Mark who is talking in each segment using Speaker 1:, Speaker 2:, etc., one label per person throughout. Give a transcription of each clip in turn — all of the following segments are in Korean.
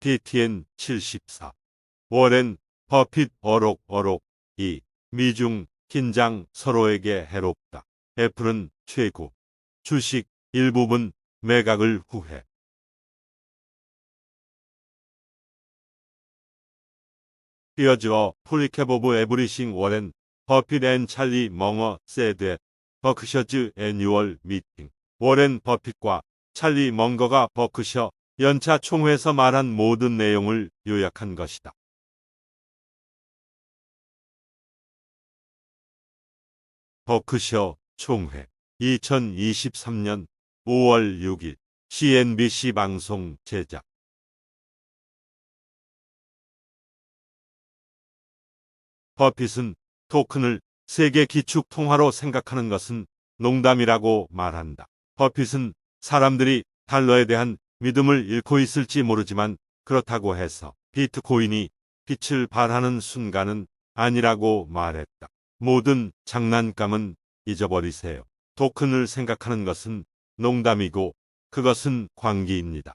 Speaker 1: DTN 74. 워렌 버핏 어록 2. 미중 긴장 서로에게 해롭다. 애플은 최고. 주식 일부분 매각을 후회. 이어져 프리캡 오브 에브리싱 워렌 버핏 앤 찰리 멍어 세드 버크셔즈 애뉴얼 미팅. 워렌 버핏과 찰리 멍거가 버크셔 연차 총회에서 말한 모든 내용을 요약한 것이다. 버크셔 총회 2023년 5월 6일 CNBC 방송 제작. 버핏은 토큰을 세계 기축 통화로 생각하는 것은 농담이라고 말한다. 버핏은 사람들이 달러에 대한 믿음을 잃고 있을지 모르지만 그렇다고 해서 비트코인이 빛을 발하는 순간은 아니라고 말했다. 모든 장난감은 잊어버리세요. 토큰을 생각하는 것은 농담이고 그것은 광기입니다.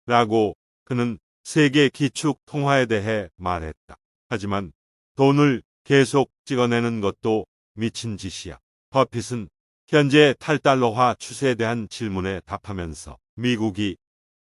Speaker 1: 라고 그는 세계 기축 통화에 대해 말했다. 하지만 돈을 계속 찍어내는 것도 미친 짓이야. 버핏은 현재 탈달러화 추세에 대한 질문에 답하면서 미국이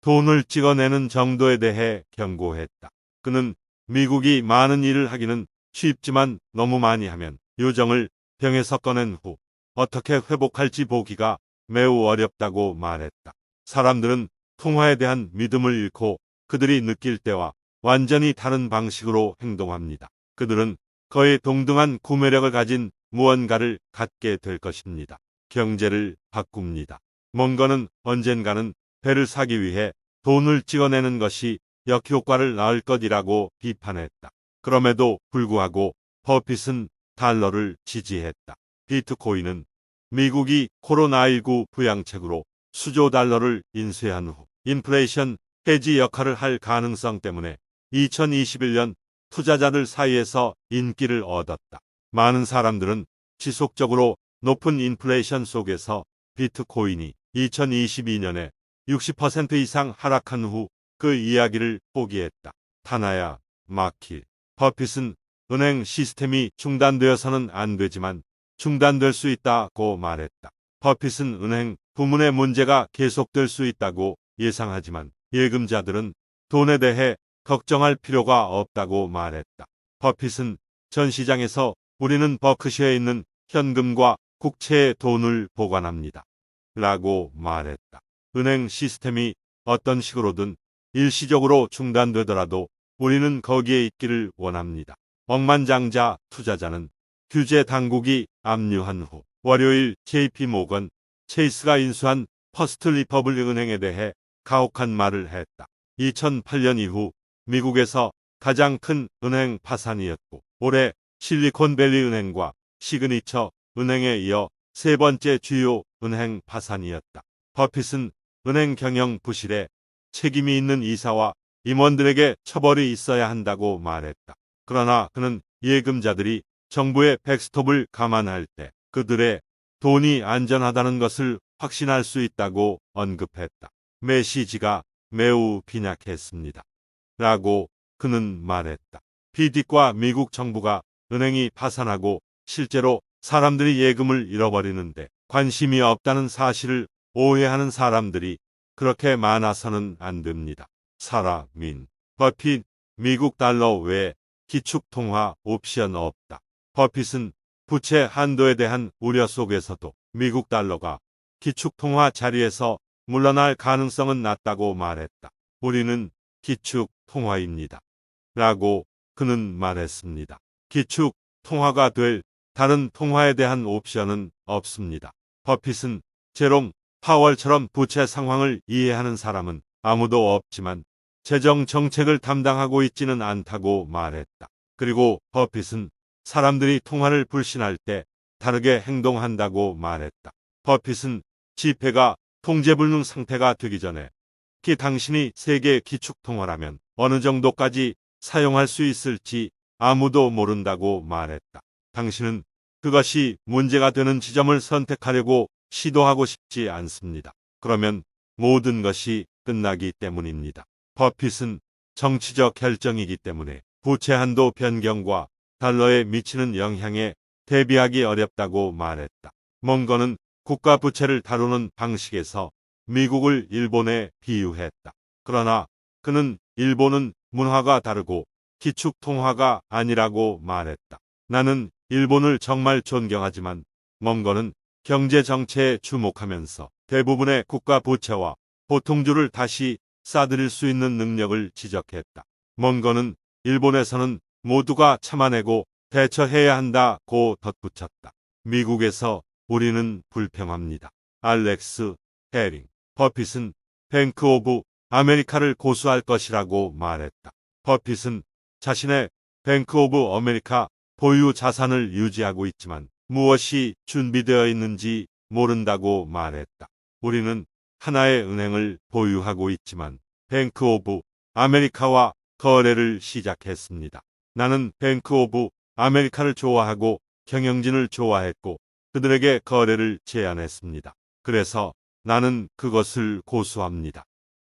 Speaker 1: 돈을 찍어내는 정도에 대해 경고했다. 그는 미국이 많은 일을 하기는 쉽지만 너무 많이 하면 요정을 병에서 꺼낸 후 어떻게 회복할지 보기가 매우 어렵다고 말했다. 사람들은 통화에 대한 믿음을 잃고 그들이 느낄 때와 완전히 다른 방식으로 행동합니다. 그들은 거의 동등한 구매력을 가진 무언가를 갖게 될 것입니다. 경제를 바꿉니다. 멍거는 언젠가는 배를 사기 위해 돈을 찍어내는 것이 역효과를 낳을 것이라고 비판했다. 그럼에도 불구하고 버핏은 달러를 지지했다. 비트코인은 미국이 코로나19 부양책으로 수조 달러를 인수한 후 인플레이션 해지 역할을 할 가능성 때문에 2021년 투자자들 사이에서 인기를 얻었다. 많은 사람들은 지속적으로 높은 인플레이션 속에서 비트코인이 2022년에 60% 이상 하락한 후 그 이야기를 포기했다. 타나야 마킬. 버핏은 은행 시스템이 중단되어서는 안 되지만 중단될 수 있다고 말했다. 버핏은 은행 부문의 문제가 계속될 수 있다고 예상하지만 예금자들은 돈에 대해 걱정할 필요가 없다고 말했다. 버핏은 전 시장에서 우리는 버크셔에 있는 현금과 국채에 돈을 보관합니다. 라고 말했다. 은행 시스템이 어떤 식으로든 일시적으로 중단되더라도 우리는 거기에 있기를 원합니다. 억만장자 투자자는 규제 당국이 압류한 후 월요일 JP모건 체이스가 인수한 퍼스트 리퍼블릭 은행에 대해 가혹한 말을 했다. 2008년 이후 미국에서 가장 큰 은행 파산이었고 올해 실리콘밸리 은행과 시그니처 은행에 이어 세 번째 주요 은행 파산이었다. 버핏은 은행 경영 부실에 책임이 있는 이사와 임원들에게 처벌이 있어야 한다고 말했다. 그러나 그는 예금자들이 정부의 백스톱을 감안할 때 그들의 돈이 안전하다는 것을 확신할 수 있다고 언급했다. 메시지가 매우 빈약했습니다. 라고 그는 말했다. BD과 미국 정부가 은행이 파산하고 실제로 사람들이 예금을 잃어버리는데 관심이 없다는 사실을 오해하는 사람들이 그렇게 많아서는 안 됩니다. 사라 민. 버핏. 미국 달러 외에 기축통화 옵션 없다. 버핏은 부채 한도에 대한 우려 속에서도 미국 달러가 기축통화 자리에서 물러날 가능성은 낮다고 말했다. 우리는 기축통화입니다. 라고 그는 말했습니다. 기축통화가 될 다른 통화에 대한 옵션은 없습니다. 버핏은 제롬 파월처럼 부채 상황을 이해하는 사람은 아무도 없지만 재정 정책을 담당하고 있지는 않다고 말했다. 그리고 버핏은 사람들이 통화를 불신할 때 다르게 행동한다고 말했다. 버핏은 지폐가 통제불능 상태가 되기 전에 특히 당신이 세계 기축통화라면 어느 정도까지 사용할 수 있을지 아무도 모른다고 말했다. 당신은 그것이 문제가 되는 지점을 선택하려고 시도하고 싶지 않습니다. 그러면 모든 것이 끝나기 때문입니다. 버핏은 정치적 결정이기 때문에 부채 한도 변경과 달러에 미치는 영향에 대비하기 어렵다고 말했다. 멍건은 국가 부채를 다루는 방식에서 미국을 일본에 비유했다. 그러나 그는 일본은 문화가 다르고 기축통화가 아니라고 말했다. 나는 일본을 정말 존경하지만 멍건은 경제 정체에 주목하면서 대부분의 국가 부채와 보통주를 다시 싸들일 수 있는 능력을 지적했다. 멍건은 일본에서는 모두가 참아내고 대처해야 한다고 덧붙였다. 미국에서 우리는 불평합니다. 알렉스 헤링 버핏은 뱅크 오브 아메리카를 고수할 것이라고 말했다. 버핏은 자신의 뱅크 오브 아메리카 보유 자산을 유지하고 있지만 무엇이 준비되어 있는지 모른다고 말했다. 우리는 하나의 은행을 보유하고 있지만 뱅크 오브 아메리카와 거래를 시작했습니다. 나는 뱅크 오브 아메리카를 좋아하고 경영진을 좋아했고 그들에게 거래를 제안했습니다. 그래서 나는 그것을 고수합니다.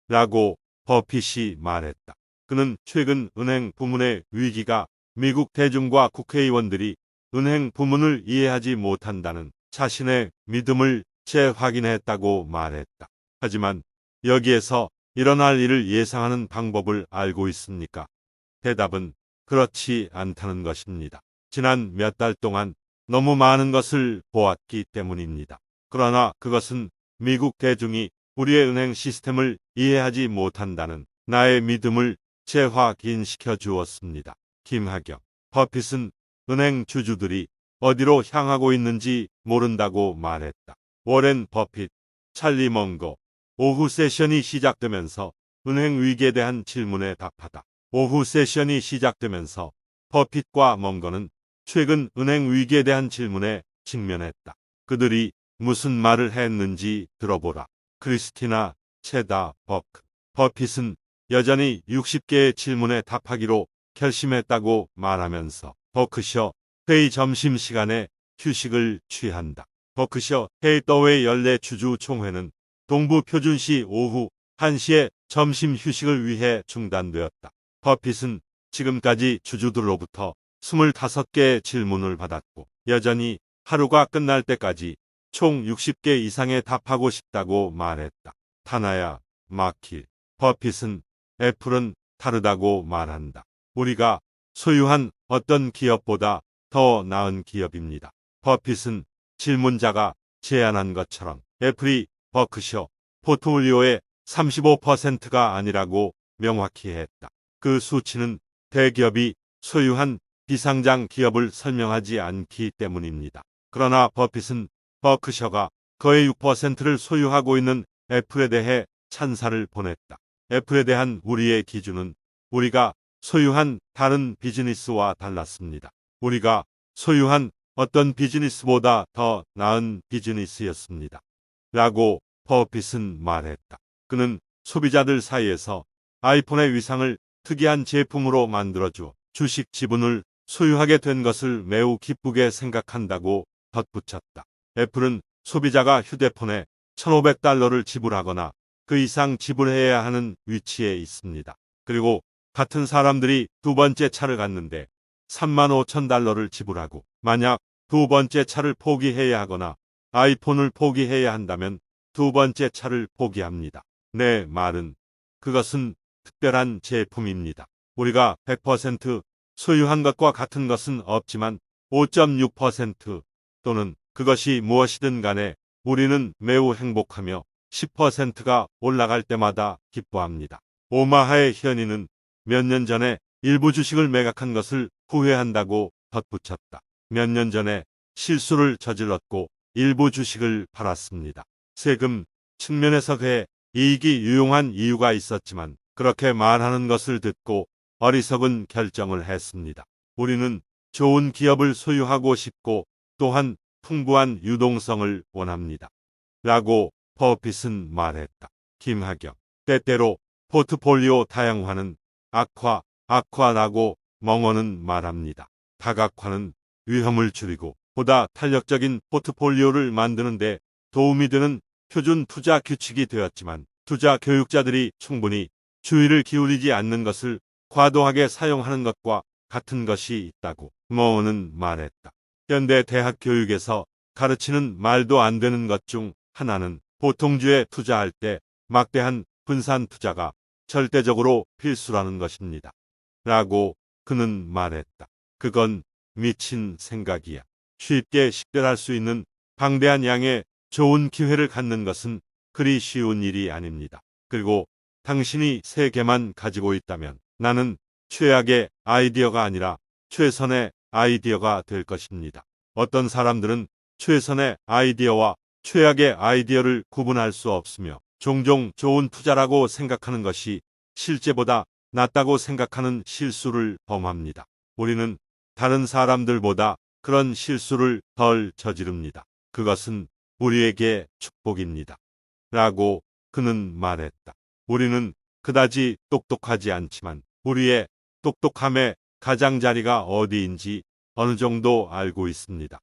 Speaker 1: 라고 버핏이 말했다. 그는 최근 은행 부문의 위기가 미국 대중과 국회의원들이 은행 부문을 이해하지 못한다는 자신의 믿음을 재확인했다고 말했다. 하지만 여기에서 일어날 일을 예상하는 방법을 알고 있습니까? 대답은 그렇지 않다는 것입니다. 지난 몇 달 동안 너무 많은 것을 보았기 때문입니다. 그러나 그것은 미국 대중이 우리의 은행 시스템을 이해하지 못한다는 나의 믿음을 재확인시켜 주었습니다. 김하경 버핏은 은행 주주들이 어디로 향하고 있는지 모른다고 말했다. 워렌 버핏, 찰리 멍거 오후 세션이 시작되면서 은행 위기에 대한 질문에 답하다. 오후 세션이 시작되면서 버핏과 멍거는 최근 은행 위기에 대한 질문에 직면했다. 그들이 무슨 말을 했는지 들어보라. 크리스티나 체다 버크 버핏은 여전히 60개의 질문에 답하기로 결심했다고 말하면서 버크셔 회의 점심시간에 휴식을 취한다. 버크셔 헤이더웨이 연례 주주 총회는 동부 표준시 오후 1시에 점심 휴식을 위해 중단되었다. 버핏은 지금까지 주주들로부터 25개의 질문을 받았고 여전히 하루가 끝날 때까지 총 60개 이상에 답하고 싶다고 말했다. 타나야 마킬 버핏은 애플은 다르다고 말한다. 우리가 소유한 어떤 기업보다 더 나은 기업입니다. 버핏은 질문자가 제안한 것처럼 애플이 버크셔 포트폴리오의 35%가 아니라고 명확히 했다. 그 수치는 대기업이 소유한 비상장 기업을 설명하지 않기 때문입니다. 그러나 버핏은 버크셔가 거의 6%를 소유하고 있는 애플에 대해 찬사를 보냈다. 애플에 대한 우리의 기준은 우리가 소유한 다른 비즈니스와 달랐습니다. 우리가 소유한 어떤 비즈니스보다 더 나은 비즈니스였습니다. 라고 버핏은 말했다. 그는 소비자들 사이에서 아이폰의 위상을 특이한 제품으로 만들어줘 주식 지분을 소유하게 된 것을 매우 기쁘게 생각한다고 덧붙였다. 애플은 소비자가 휴대폰에 $1,500를 지불하거나 그 이상 지불해야 하는 위치에 있습니다. 그리고 같은 사람들이 두 번째 차를 갔는데 $35,000를 지불하고 만약 두 번째 차를 포기해야 하거나 아이폰을 포기해야 한다면 두 번째 차를 포기합니다. 내 말은 그것은 특별한 제품입니다. 우리가 100% 소유한 것과 같은 것은 없지만 5.6% 또는 그것이 무엇이든 간에 우리는 매우 행복하며 10%가 올라갈 때마다 기뻐합니다. 오마하의 현이는 몇 년 전에 일부 주식을 매각한 것을 후회한다고 덧붙였다. 몇 년 전에 실수를 저질렀고 일부 주식을 팔았습니다. 세금 측면에서 그의 이익이 유용한 이유가 있었지만 그렇게 말하는 것을 듣고 어리석은 결정을 했습니다. 우리는 좋은 기업을 소유하고 싶고 또한 풍부한 유동성을 원합니다. 라고 버핏은 말했다. 김하경 때때로 포트폴리오 다양화는 악화라고 멍어는 말합니다. 다각화는 위험을 줄이고 보다 탄력적인 포트폴리오를 만드는 데 도움이 되는 표준 투자 규칙이 되었지만 투자 교육자들이 충분히 주의를 기울이지 않는 것을 과도하게 사용하는 것과 같은 것이 있다고 모어는 말했다. 현대 대학 교육에서 가르치는 말도 안 되는 것 중 하나는 보통주에 투자할 때 막대한 분산 투자가 절대적으로 필수라는 것입니다. 라고 그는 말했다. 그건 미친 생각이야. 쉽게 식별할 수 있는 방대한 양의 좋은 기회를 갖는 것은 그리 쉬운 일이 아닙니다. 그리고 당신이 3개만 가지고 있다면 나는 최악의 아이디어가 아니라 최선의 아이디어가 될 것입니다. 어떤 사람들은 최선의 아이디어와 최악의 아이디어를 구분할 수 없으며 종종 좋은 투자라고 생각하는 것이 실제보다 낫다고 생각하는 실수를 범합니다. 우리는 다른 사람들보다 그런 실수를 덜 저지릅니다. 그것은 우리에게 축복입니다. 라고 그는 말했다. 우리는 그다지 똑똑하지 않지만 우리의 똑똑함의 가장자리가 어디인지 어느 정도 알고 있습니다.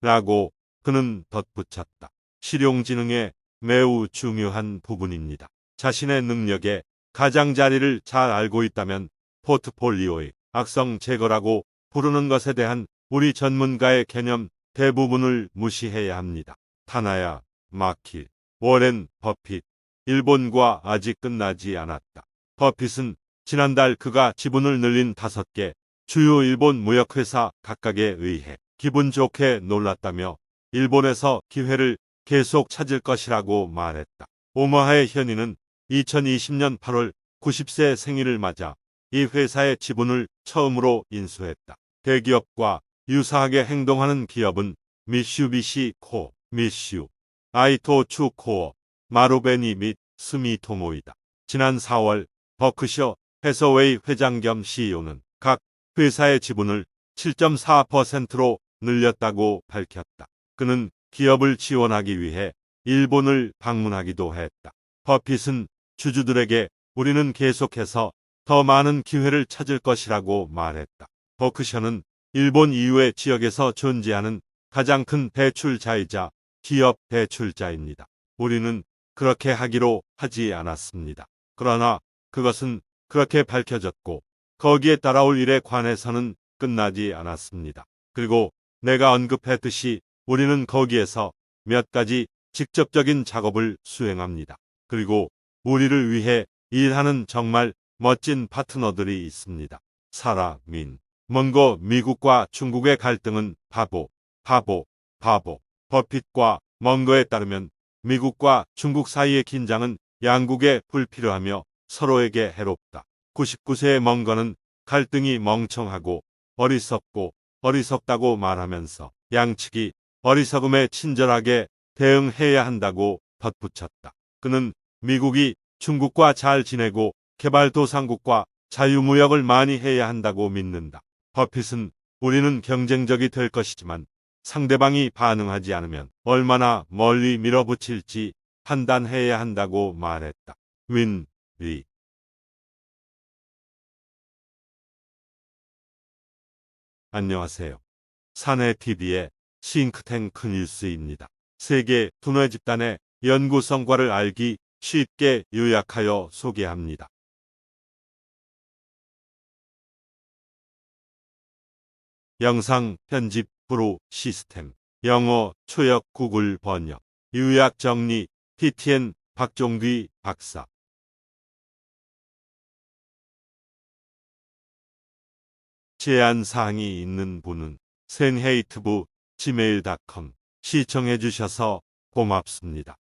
Speaker 1: 라고 그는 덧붙였다. 실용지능의 매우 중요한 부분입니다. 자신의 능력의 가장자리를 잘 알고 있다면 포트폴리오의 악성 제거라고 부르는 것에 대한 우리 전문가의 개념 대부분을 무시해야 합니다. 타나야 마킬, 워렌 버핏, 일본과 아직 끝나지 않았다. 버핏은 지난달 그가 지분을 늘린 5개 주요 일본 무역회사 각각에 의해 기분 좋게 놀랐다며 일본에서 기회를 계속 찾을 것이라고 말했다. 오마하의 현인은 2020년 8월 90세 생일을 맞아 이 회사의 지분을 처음으로 인수했다. 대기업과 유사하게 행동하는 기업은 미슈비시 코, 미슈, 아이토추 코어, 마루베니 및 스미토모이다. 지난 4월 버크셔 해서웨이 회장 겸 CEO는 각 회사의 지분을 7.4%로 늘렸다고 밝혔다. 그는 기업을 지원하기 위해 일본을 방문하기도 했다. 버핏은 주주들에게 우리는 계속해서 더 많은 기회를 찾을 것이라고 말했다. 버크셔는 일본 이외의 지역에서 존재하는 가장 큰 대출자이자 기업 대출자입니다. 우리는 그렇게 하기로 하지 않았습니다. 그러나 그것은 그렇게 밝혀졌고 거기에 따라올 일에 관해서는 끝나지 않았습니다. 그리고 내가 언급했듯이 우리는 거기에서 몇 가지 직접적인 작업을 수행합니다. 그리고 우리를 위해 일하는 정말 멋진 파트너들이 있습니다. 사라, 민, 먼거 미국과 중국의 갈등은 바보. 버핏과 먼거에 따르면 미국과 중국 사이의 긴장은 양국에 불필요하며 서로에게 해롭다. 99세의 먼거는 갈등이 멍청하고 어리석다고 말하면서 양측이 어리석음에 친절하게 대응해야 한다고 덧붙였다. 그는 미국이 중국과 잘 지내고 개발도상국과 자유무역을 많이 해야 한다고 믿는다. 버핏은 우리는 경쟁적이 될 것이지만 상대방이 반응하지 않으면 얼마나 멀리 밀어붙일지 판단해야 한다고 말했다. 윈, 리. 안녕하세요. 사내TV의 싱크탱크 뉴스입니다. 세계 두뇌 집단의 연구 성과를 알기 쉽게 요약하여 소개합니다. 영상 편집 프로 시스템, 영어 초역 구글 번역, 요약 정리 PTN 박종귀 박사. 제안 사항이 있는 분은 센헤이트부 gmail.com 시청해 주셔서 고맙습니다.